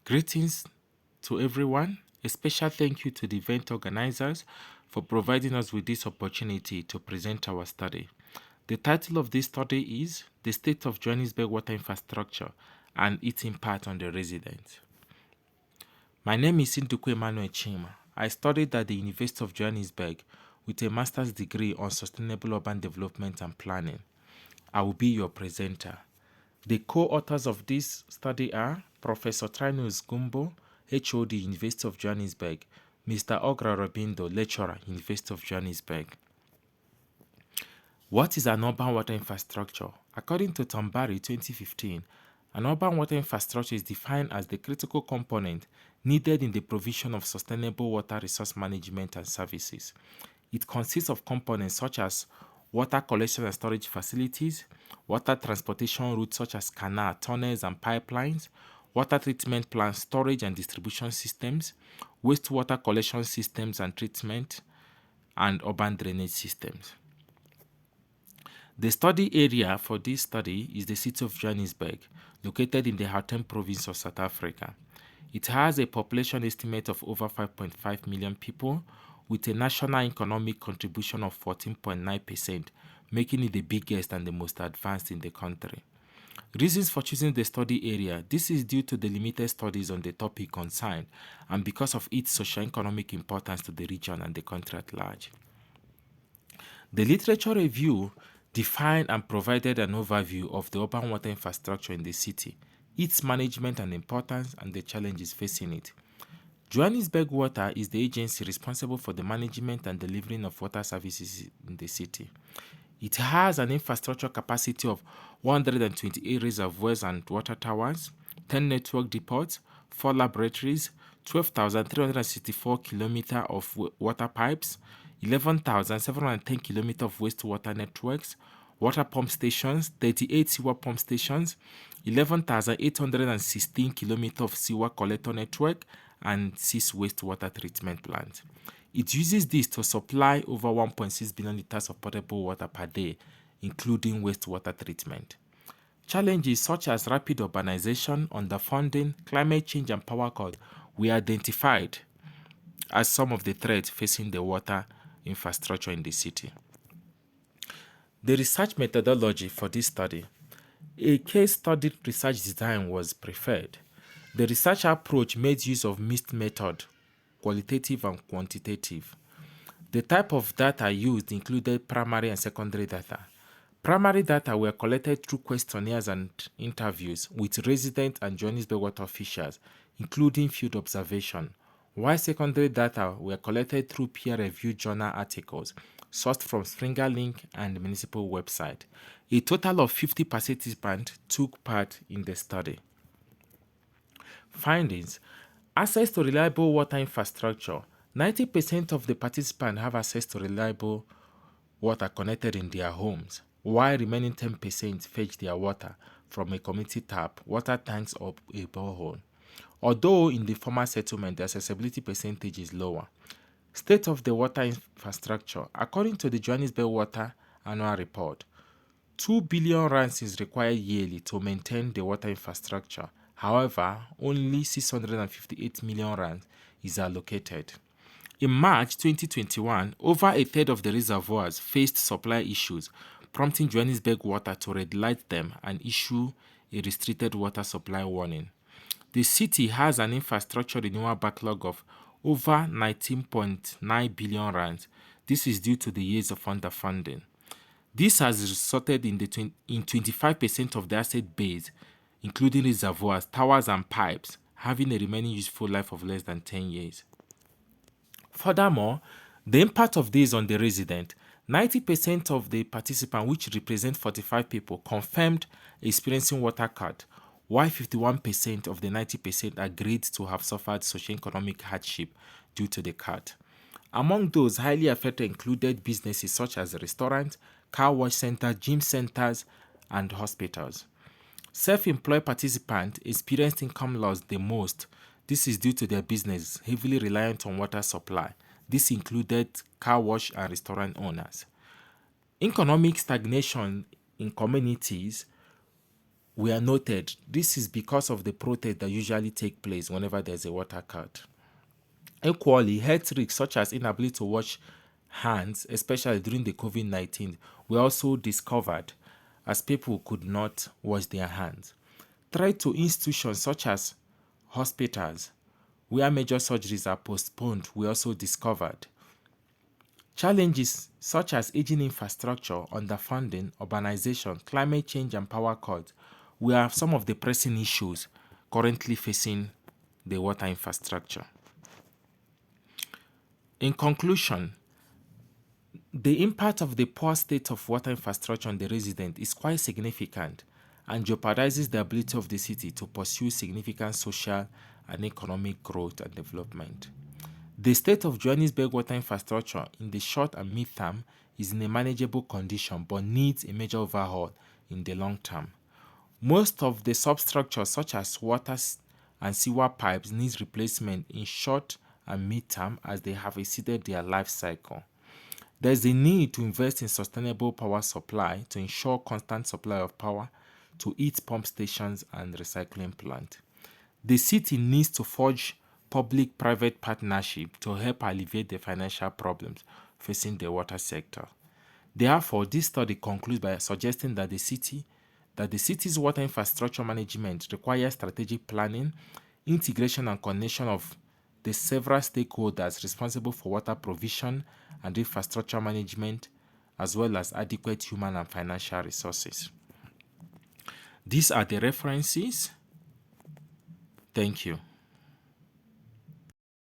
Greetings to everyone. A special thank you to the event organizers for providing us with this opportunity to present our study. The title of this study is The State of Johannesburg Water Infrastructure and its Impact on the Residents. My name is Ndukwe. I studied at the University of Johannesburg with a master's degree on sustainable urban development and planning. I will be your presenter. The co-authors of this study are Professor T.Gumbo, HOD, University of Johannesburg, Mr. Ogra, lecturer, University of Johannesburg. What is an urban water infrastructure? According to Tambari 2015, an urban water infrastructure is defined as the critical component needed in the provision of sustainable water resource management and services. It consists of components such as water collection and storage facilities, water transportation routes such as canal, tunnels, and pipelines, water treatment plants, storage and distribution systems, wastewater collection systems and treatment, and urban drainage systems. The study area for this study is the city of Johannesburg, located in the Gauteng province of South Africa. It has a population estimate of over 5.5 million people, with a national economic contribution of 14.9%, making it the biggest and the most advanced in the country. Reasons for choosing the study area: this is due to the limited studies on the topic concerned and because of its socio-economic importance to the region and the country at large. The literature review defined and provided an overview of the urban water infrastructure in the city, its management and importance, and the challenges facing it. Johannesburg Water is the agency responsible for the management and delivering of water services in the city. It has an infrastructure capacity of 128 reservoirs and water towers, 10 network depots, 4 laboratories, 12,364 kilometers of water pipes, 11,710 kilometers of wastewater networks, water pump stations, 38 sewer pump stations, 11,816 kilometers of sewer collector network, and 6 wastewater treatment plants. It uses this to supply over 1.6 billion liters of potable water per day, including wastewater treatment. Challenges such as rapid urbanization, underfunding, climate change, and power cut were identified as some of the threats facing the water infrastructure in the city. The research methodology for this study: a case study research design was preferred. The research approach made use of mixed method, qualitative and quantitative. The type of data used included primary and secondary data. Primary data were collected through questionnaires and interviews with resident and Johannesburg water officials, including field observation, while secondary data were collected through peer-reviewed journal articles sourced from Springer Link and municipal website. A total of 50 participants took part in the study. Findings: access to reliable water infrastructure. 90% of the participants have access to reliable water connected in their homes, while remaining 10% fetch their water from a community tap, water tanks, or a borehole. Although in the former settlement, the accessibility percentage is lower. State of the water infrastructure. According to the Johannesburg Water Annual Report, 2 billion rands is required yearly to maintain the water infrastructure. However, only 658 million rands is allocated. In March 2021, over a third of the reservoirs faced supply issues, prompting Johannesburg Water to red light them and issue a restricted water supply warning. The city has an infrastructure renewal backlog of over 19.9 billion rands. This is due to the years of underfunding. This has resulted in 25% of the asset base, including reservoirs, towers, and pipes, having a remaining useful life of less than 10 years. Furthermore, the impact of this on the resident: 90% of the participants, which represent 45 people, confirmed experiencing water cut, while 51% of the 90% agreed to have suffered socio-economic hardship due to the cut. Among those highly affected included businesses such as restaurants, car wash centers, gym centers, and hospitals. Self-employed participants experienced income loss the most. This is due to their business heavily reliant on water supply. This included car wash and restaurant owners. Economic stagnation in communities were noted. This is because of the protests that usually take place whenever there's a water cut. Equally, health risks such as inability to wash hands, especially during the COVID-19, were also discovered as people could not wash their hands. Threat to institutions such as hospitals, where major surgeries are postponed, were also discovered. Challenges such as aging infrastructure, underfunding, urbanization, climate change, and power cuts were some of the pressing issues currently facing the water infrastructure. In conclusion, the impact of the poor state of water infrastructure on the resident is quite significant and jeopardizes the ability of the city to pursue significant social and economic growth and development. The state of Johannesburg water infrastructure in the short and mid-term is in a manageable condition but needs a major overhaul in the long term. Most of the substructures such as water and sewer pipes need replacement in short and mid-term as they have exceeded their life cycle. There is a need to invest in sustainable power supply to ensure constant supply of power to its pump stations and recycling plant. The city needs to forge public-private partnership to help alleviate the financial problems facing the water sector. Therefore, this study concludes by suggesting that the city's water infrastructure management requires strategic planning, integration and coordination of the several stakeholders responsible for water provision and infrastructure management, as well as adequate human and financial resources. These are the references. Thank you.